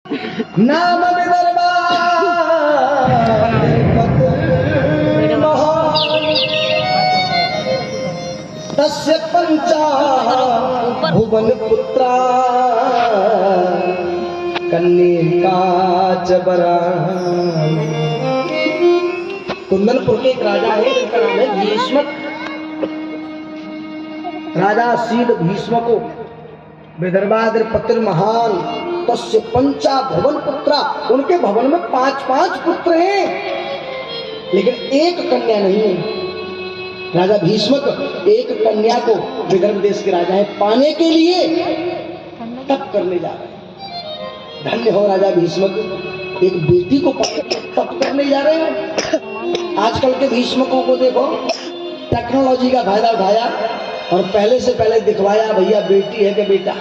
नाम तस्य पंचा भुवन पुत्रा कन्या चबरा। कुंदनपुर के एक राजा है जिनका नाम है भीष्मक। राजा शील भीष्म को विदर्भाद्र पत्र महान तस्य पंचा भवन पुत्रा, उनके भवन में 5-5 पुत्र हैं लेकिन एक कन्या नहीं है। राजा भीष्मक एक कन्या को विदर्भ देश के राजा है पाने के लिए तप करने जा रहे हैं। धन्य हो राजा भीष्मक, एक बेटी को तप करने जा रहे हैं। आजकल के भीष्मकों को देखो, टेक्नोलॉजी का फायदा उठाया और पहले से पहले दिखवाया भैया बेटी है कि बेटा,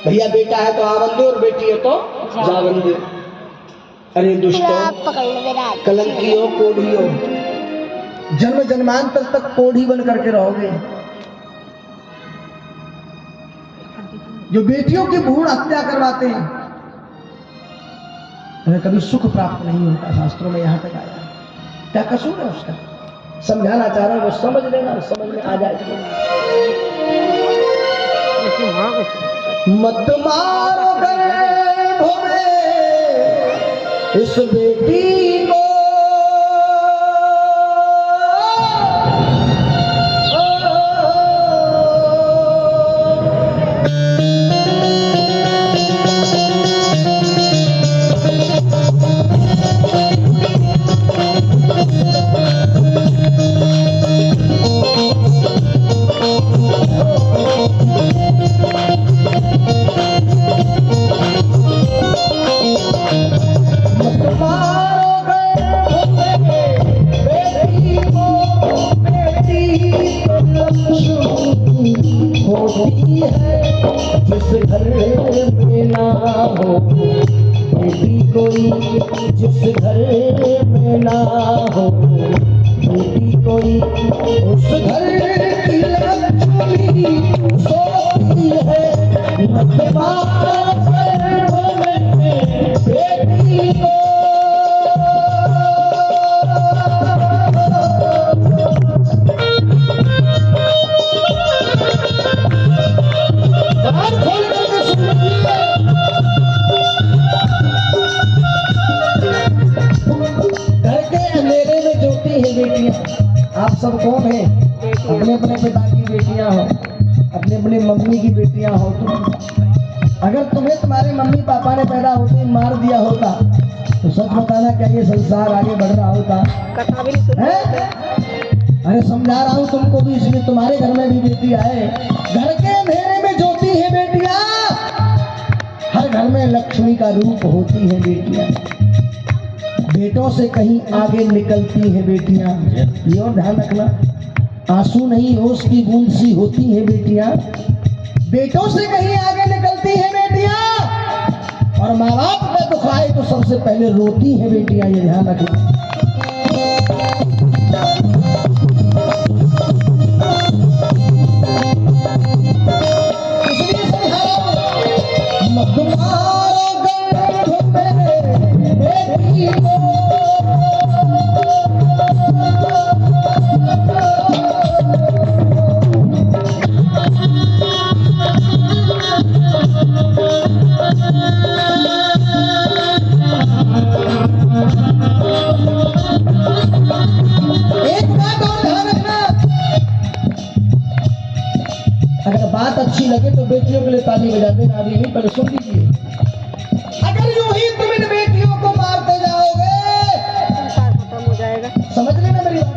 भैया बेटा है तो आवन दो और बेटी है तो जावन दो। अरे दुष्टों, कलंकियों, कोढ़ियों, जन्म जन्मांतर तक कोढ़ी बन करके रहोगे। जो बेटियों की भ्रूण हत्या करवाते हैं उन्हें कभी सुख प्राप्त नहीं होता। शास्त्रों में यहां तक आया। क्या कसूर है उसका? समझाना चाह रहा हूं, वो समझ लेना, समझ में आ जाएगा। मत मारो गर्भ में इस बेटी को, जिस घर में ना हो बेटी कोई, जिस घर में ना हो बेटी कोई, उस घर की लक्ष्मी सोती है। मत मारो गर्भ में बेटी को, आप सब कौन हैं? अपने अपने पिता की बेटियां हो, अपने अपने मम्मी की बेटियां हो। तुम अगर तुम्हें तुम्हारे मम्मी पापा ने पैदा होते ही मार दिया होता तो सच बताना क्या ये संसार आगे बढ़ रहा होता? कथा भी नहीं। अरे समझा रहा हूँ तुमको भी, इसलिए तुम्हारे घर में भी बेटी आए। घर के अंधेरे में ज्योति है बेटियां, हर घर में लक्ष्मी का रूप होती है बेटियां। बेटों से कहीं आगे निकलती है बेटियां, ये और ध्यान रखना। आंसू नहीं होश की बूंद सी होती है बेटियां, बेटों से कहीं आगे निकलती है बेटियां। और माँ बाप का दुख आए तो सबसे पहले रोती है बेटियां, ये ध्यान रखना। इसलिए बात अच्छी लगे तो बेटियों के लिए ताली बजाते हैं। आगे नहीं, पहले सुन लीजिए। अगर यूं ही तुम इन बेटियों को मारते जाओगे खत्म हो जाएगा। समझ लेना मेरी बात।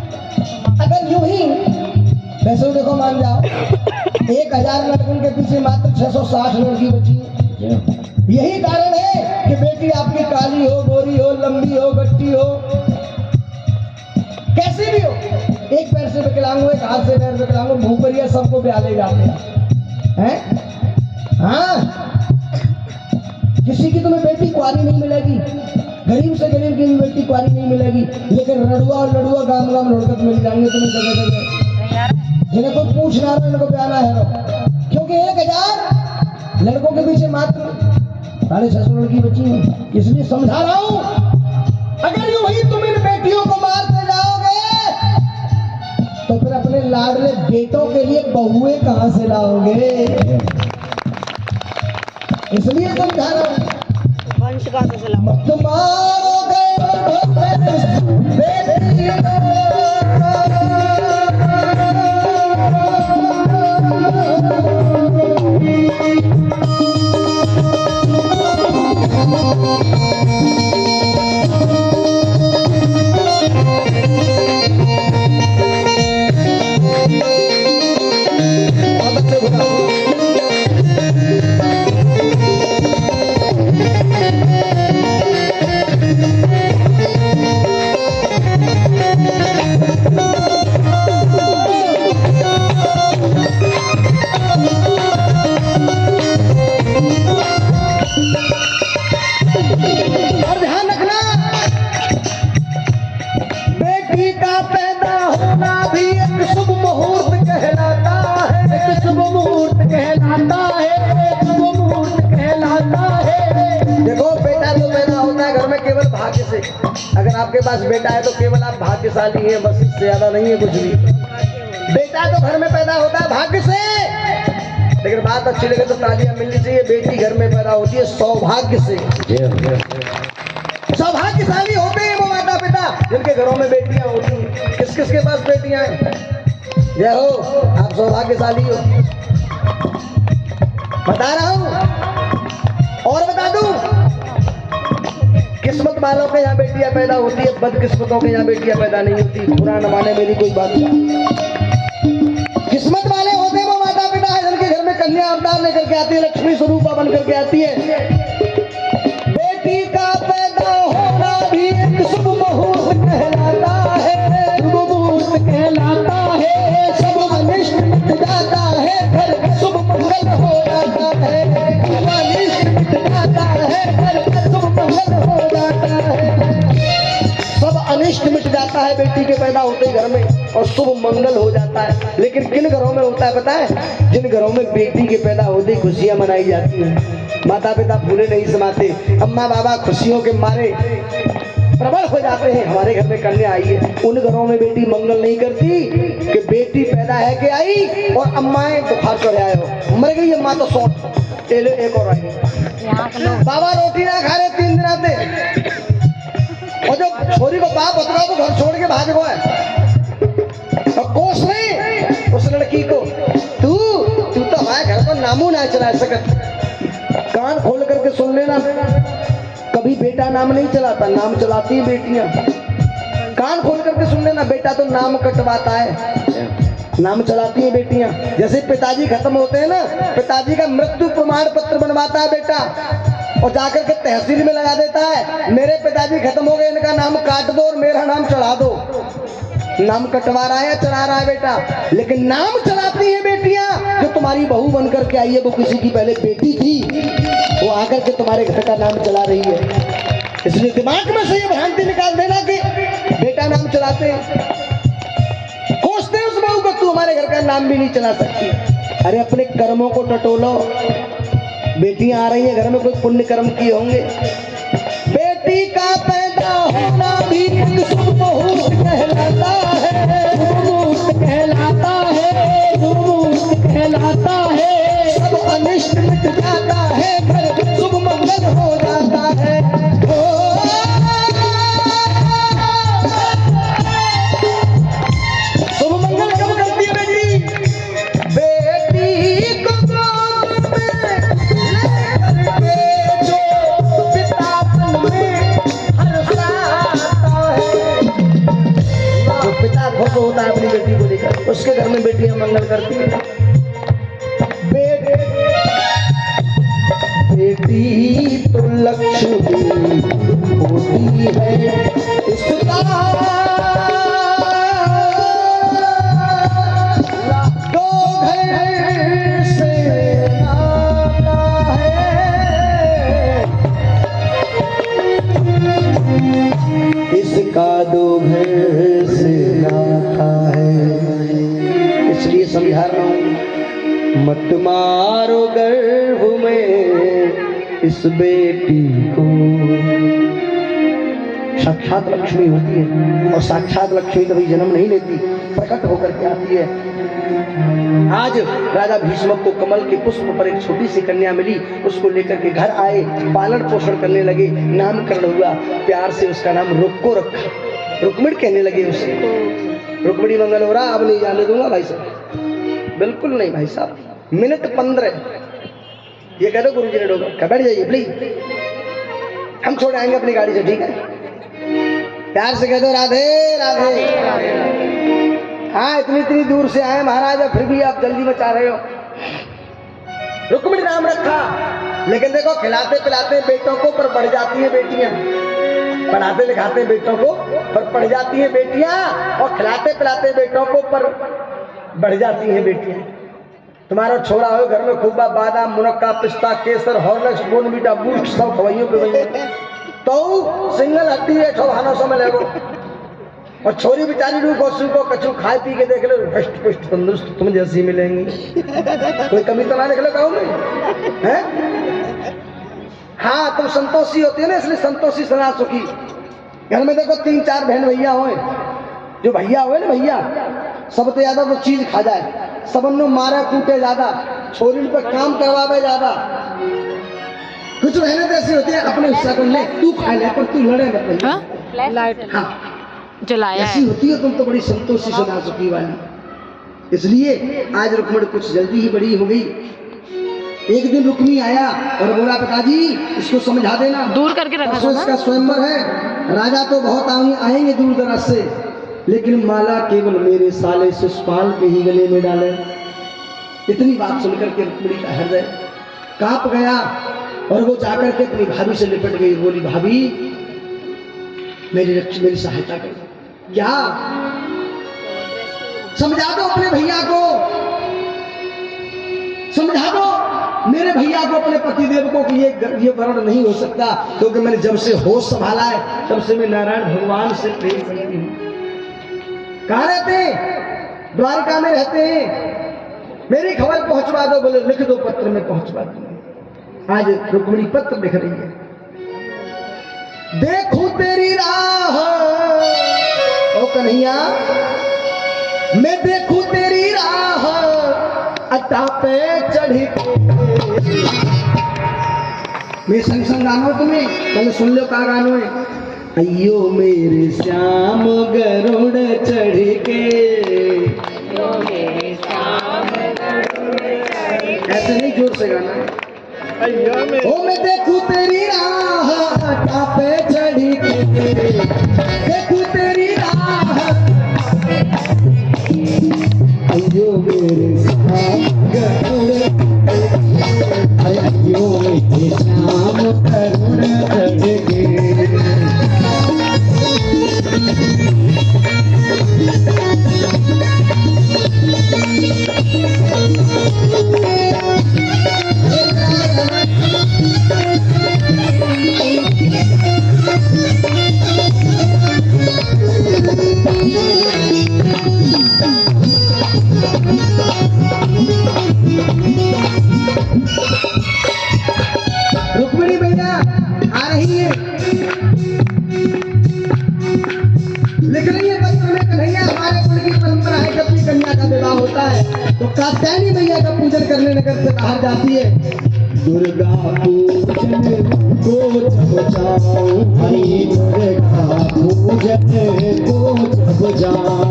अगर यूं ही, वैसे देखो मान जाओ 1000 लड़कों के पीछे मात्र 660 लड़की बची। यही कारण है कि बेटी आपकी काली हो, गोरी हो, लंबी हो, गट्टी हो, कैसे भी हो, एक पैर से विकलांग हो, एक हाथ से पैर विकलांग हो, भूपरिया सबको ब्याह ले जाते हैं। हाँ, किसी की तुम्हें बेटी कुंवारी नहीं मिलेगी, गरीब से गरीब की बेटी कुंवारी नहीं मिलेगी, लेकिन रड़ुआ और लड़ुआ गांव गांव लड़कत मिल जाएंगे तुम्हें जगह जगह, जिन्हें कोई पूछना है उनको ब्याना है। क्योंकि 1000 लड़कों के पीछे मात्र साढ़े 600 लड़की बची हैं, इसलिए समझा रहा हूं, अगर यूं ही तुम इन बेटियों को मारते जाओगे तो फिर अपने लाडले बेटों के लिए बहुएं कहां से लाओगे? इसलिए समझा रहा हूं, वंश का सिलसिला मत मारोगे बेटी अगर आपके पास बेटा है तो केवल आप भाग्यशाली हैं, बस इससे ज्यादा नहीं है कुछ भी। बेटा तो घर में पैदा होता है भाग्य से, लेकिन बात अच्छी लगे तो तालियां मिलनी चाहिए। बेटी घर में पैदा होती है सौभाग्य से। सौभाग्यशाली होते हैं वो माता पिता जिनके घरों में बेटियां होती हैं। किस किस के पास बेटियां हैं? जय हो, आप सौभाग्यशाली हो, बता रहा हूं। और बता दूं, किस्मत वालों के यहाँ बेटियां पैदा होती है, बदकिस्मतों के यहाँ बेटियां पैदा नहीं होती। पुराना माने मेरी कोई बात नहीं। किस्मत वाले होते वो माता पिता है जिनके घर में कन्या अवतार लेकर के आती है, लक्ष्मी स्वरूपा बन करके आती है। बेटी का पैदा होना भी एक शुभ मुहूर्त कहलाता है, शुभ मुहूर्त कहलाता है। सब अनिष्ट मिट जाता है, घर शुभ मंगल हो जाता है। सब अनिष्ट मिट जाता है, घर शुभ मंगल हो जाता है। सब अनिष्ट मिट जाता है बेटी के पैदा होते ही घर में, और शुभ मंगल हो जाता है। लेकिन किन घरों में होता है पता है? जिन घरों में बेटी के पैदा होते ही खुशियां मनाई जाती हैं। माता पिता फूले नहीं समाते, अम्मा बाबा खुशियों के मारे प्रबल हो जाते हैं, हमारे घर में कन्या आई है। उन घरों में बेटी मंगल नहीं करती कि बेटी पैदा है कि आई और अम्माएं बुखार चढ़ आए हो, मर गई अम्मा तो सौट एक और आई। बाबा रोटी ना खा रहे 3 दिन आते, और जो छोरी को बाप बतरा को घर छोड़ के भाग गो है, और कोस नहीं उस लड़की को, तू तो हमारे घर को नामू ना चला सकत। कान खोल करके सुन लेना, कभी बेटा नाम नहीं चलाता, नाम चलाती है बेटियां। कान खोल करके सुन लेना, बेटा तो नाम कटवाता है, नाम चलाती है बेटियां। जैसे पिताजी खत्म होते हैं ना, पिताजी का मृत्यु प्रमाण पत्र बनवाता है बेटा, और जाकर के तहसील में लगा देता है, मेरे पिताजी खत्म हो गए, इनका नाम काट दो और मेरा नाम चढ़ा दो। नाम कटवा रहा है, चढ़ा रहा है बेटा, लेकिन नाम चलाती है बेटियां। जो तुम्हारी बहू बनकर के आई है वो किसी की पहले बेटी थी, वो आकर के तुम्हारे घर का नाम चला रही है। इसलिए दिमाग में से ये भ्रांति निकाल देना कि बेटा नाम चलाते हैं, कोसते हैं उस बहू को, तू हमारे घर का नाम भी नहीं चला सकती। अरे अपने कर्मों को टटोलो, बेटियां आ रही है घर में, कोई पुण्य कर्म किए होंगे। बेटी का पैदा होना भी एक शुभ मुहूर्त कहलाता है, शुभ मुहूर्त कहलाता है, शुभ मुहूर्त कहलाता है। सब अनिष्ट मिट जाता है, घर शुभ मंगल हो जाता है। शुभ मंगल कब करती है बेटी? बेटी को खुश होता है अपनी बेटी को लेकर, उसके घर में बेटियां मंगल करती हैं। बेटी तो लक्ष्मी होती है, इसका दो घर से नाता है, इसका दो घर से नाता है। इसलिए समझा रहा हूं, मत मारो गर्भ में इस बेटी को। साक्षात लक्ष्मी होती है और साक्षात लक्ष्मी कभी जन्म नहीं लेती, प्रकट होकर के आती है। आज राजा भीष्म को कमल के पुष्प पर एक छोटी सी कन्या मिली, उसको लेकर के घर आए, पालन पोषण करने लगे, नामकरण हुआ, प्यार से उसका नाम रुक्को रखा, रुक्मिणी कहने लगे उसे। रुक्मिणी मंगल हो रहा, अब नहीं जाने दूंगा भाई साहब, बिल्कुल नहीं भाई साहब। मिनट 15 ये कह दो गुरु जी ने डोगा, क्या बैठ जाइए प्लीज, हम छोड़ आएंगे अपनी गाड़ी से, ठीक है। प्यार से कह दो राधे राधे। हाँ इतनी दूर से आए महाराज, फिर भी आप जल्दी में चाह रहे हो। रुक्मिणी नाम रखा, लेकिन देखो खिलाते पिलाते बेटों को पर बढ़ जाती हैं बेटियां, पढ़ाते लिखाते बेटों को पर पढ़ जाती हैं बेटियां, और खिलाते पिलाते बेटों को पर बढ़ जाती हैं बेटियां। तुम्हारा छोरा हो घर में खूब बादाम मुनक्का पिस्ता केसर हॉर्लिक्स बोर्नवीटा बूस्ट सब खवाइयों पे वही तो सिंगल हड्डी है खवाना समय ले, और छोरी बेचारी रूखो सूखो कछु खाए पी के देख लो, हष्ट पुष्ट तंदुरुस्त तुम जैसी मिलेंगी, कोई कमी तो ना निकले गाँव में है। हाँ तुम संतोषी होती है ना, इसलिए संतोषी सना सुखी। घर में देखो 3-4 बहन भैया हो, जो भैया हो ना भैया, सबसे ज्यादा तो चीज खा जाए, सबनो मारे कूटे ज्यादा, छोरी पे काम करवावे ज्यादा। कुछ बहनें तो ऐसी होती है अपने हिस्सा को ले, तू खा ले पर तू लड़े मत। लाइट हाँ जलाया ऐसी होती है तुम तो बड़ी संतोषी सुना सुखी वाली। इसलिए आज रुक्मिणी कुछ जल्दी ही बड़ी हो गई। एक दिन रुक्मी आया और बोला पिताजी इसको समझा देना, दूर करके रखा था ना? इसका स्वयंवर है, राजा तो बहुत आएंगे दूर दराज से, लेकिन माला केवल मेरे साले शिशुपाल के ही गले में डाले। इतनी बात सुनकर के रुक्मिणी का हृदय कांप गया और वो जाकर के अपनी भाभी से लिपट गई, बोली भाभी मेरी सहायता कर, क्या समझा दो अपने भैया को, समझा दो मेरे भैया को, अपने पतिदेव को कि ये वर्ण नहीं हो सकता, क्योंकि मैंने जब से होश संभाला है तब से मैं नारायण भगवान से प्रेम करती हूँ। कहाँ रहते हैं? द्वारका में रहते हैं, मेरी खबर पहुंचवा दो। बोले लिख दो पत्र में पहुंचवा दो। आज रुक्मिणी पत्र लिख रही है, देखूं तेरी राह ओ कन्हैया, मैं देखूं तेरी राह अड्डा पे चढ़ी। मैं संग संग गानो तुम्हें, पहले सुन लो का गानो है। अयो मेरे श्याम गरुड़ चढ़ के, ऐसे नहीं जोर से गाना है। ओ मैं देखूं तेरी राह अड्डा पे चढ़ी के, देखूं तेरी राह, अयो मेरे श्याम गरुड़, अयो मेरे श्याम गरुड़ चढ़ के। रुक्मिणी भैया आ रही है, लिख रही है पत्र में, कन्हैया हमारे कुल की परंपरा है जब भी कन्या का विवाह होता है तो कात्यायनी मैया का पूजन करने नगर से बाहर जाती है। दुर्गा पूजन को जब जाऊं, हरी दुर्गा पूजन को जब जाऊं,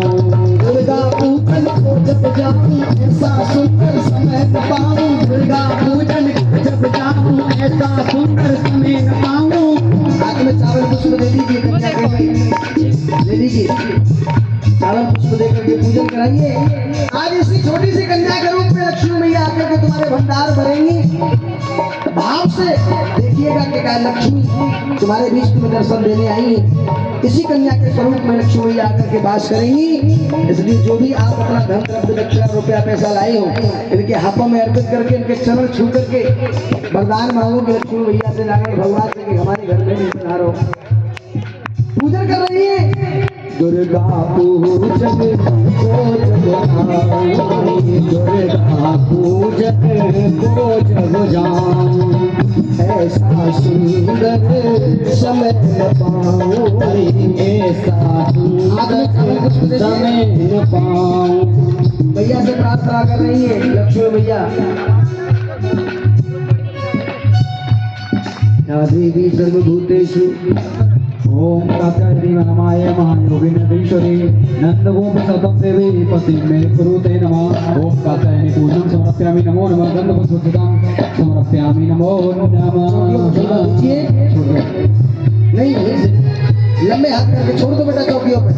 दुर्गा पूजन को जब जाऊं, ऐसा सुंदर समय न पाऊं, दुर्गा पूजन को जब जाऊं, ऐसा सुंदर समय न पाऊं। हाथ में चावल पुष्प दे दीजिए, कन्या को ले लीजिए, चावल पुष्प देकर के पूजन कराइए। आज इसी छोटी सी कन्या के रूप में लक्ष्मी मैया आकर के तुम्हारे भंडार भरेंगी। भाव से देखिएगा कि क्या लक्ष्मी तुम्हारे बीच में दर्शन देने आई है। इसी कन्या के स्वरूप में लक्ष्मी मैया आकर के वास करेंगी। इसलिए जो भी आप अपना धन द्रव्य दक्षिणा रुपया पैसा लाए हो, इनके हाथों में अर्पित करके, इनके चरण छू करके वरदान मांगो कि लक्ष्मी मैया से जाकर भगवान से कि हमारे घर में पधारो। पूजन कर रही है, दुर्गा पूजन को जगाऊं, दुर्गा पूजन को जगाऊं, ऐसा सुंदर समय न पाऊं, ऐसा सुंदर समय न पाऊं। भैया से प्रार्थना कर रही है लक्ष्मी भैया। या देवी सर्वभूतेषु ओम कात्यायनी नमाय महायोगिनेश्वरी नंदगोप सतम देवी पति मे कुरुते नमः। ओम कात्यायनी पूजन समर्पयामि नमो नमः। गंधपुष्पदान समर्पयामि नमो नमः। नहीं लंबे हाथ करके छोड़ दो बेटा चौकियों पे।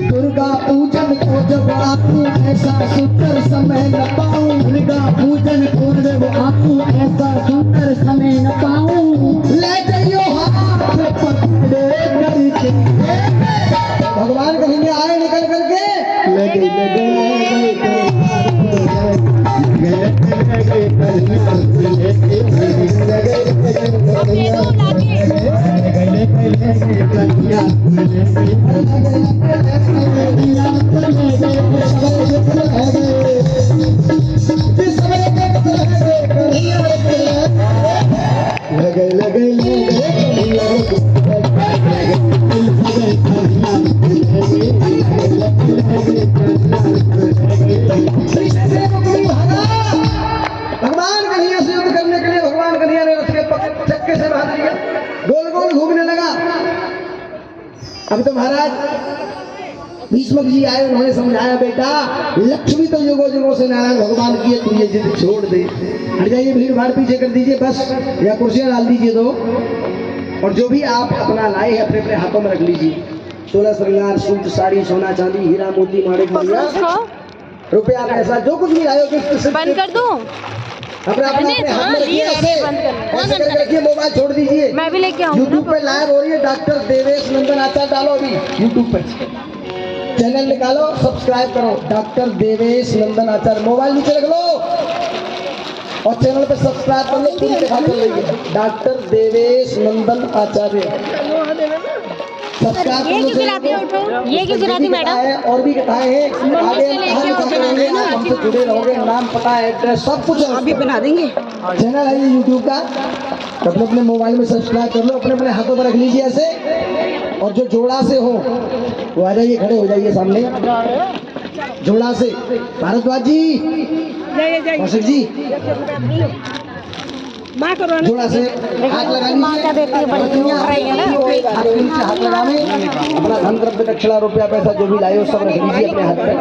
दुर्गा पूजन को जब आऊं ऐसा सुंदर समय न पाऊं, दुर्गा पूजन को जब आऊं ऐसा सुंदर समय न पाऊं, ले जाइयो हाथ पकड़े करके, भगवान कहेंगे आए निकल करके, ले भगवान कन्हैया से युद्ध करने के लिए भगवान कन्हैया ने उसके चक्के से बांध लिया, गोल गोल घूमने लगा। अब तो महाराज भीष्मक जी आए, उन्होंने समझाया बेटा लक्ष्मी तो युगों युगों से नारायण भगवान की है, तू ये जिद छोड़ दे, हट जाइए, भीड़ भाड़ पीछे कर दीजिए बस, या कुर्सियां डाल दीजिए दो, और जो भी आप अपना लाए हैं अपने अपने हाथों में रख लीजिए। 16 श्रृंगार सूट साड़ी सोना चांदी हीरा मोती माणिक रुपया पैसा जो कुछ भी लाए हो बंद कर दूं? अपने अपने हाथ में रखिए, ऐसे करके रखिए, मोबाइल छोड़ दीजिए। मैं भी लेके आऊंगा। यूट्यूब पे लाइव हो रही है, डॉक्टर देवेश नंदन आचार्य डालो अभी यूट्यूब पे, चैनल निकालो सब्सक्राइब करो, डॉक्टर देवेश नंदन आचार्य, मोबाइल नीचे रख लो और चैनल पे सब्सक्राइब कर लो, पूरी दिखा कर लीजिए डॉक्टर देवेश नंदन आचार्य। ये क्यों गिराती हो? ये क्यों गिराती मैडम? और भी कथाएं हैं, आगे हम हमसे जुड़े रहोगे, नाम पता एड्रेस सब कुछ अभी बना देंगे। चैनल है यूट्यूब का, अपने अपने मोबाइल में सब्सक्राइब कर लो, अपने अपने हाथों पर रख लीजिए ऐसे, और जो जोड़ा से हो वो आ जाइए, खड़े हो जाइए सामने जोड़ा से। भारद्वाज जी, कौशिक जी, जोड़ा से हाथ लगा लीजिए, हाथ लगाने, अपना धन द्रव्य दक्षिणा रुपया पैसा जो भी लाए हो सब रख लीजिए अपने हाथ में।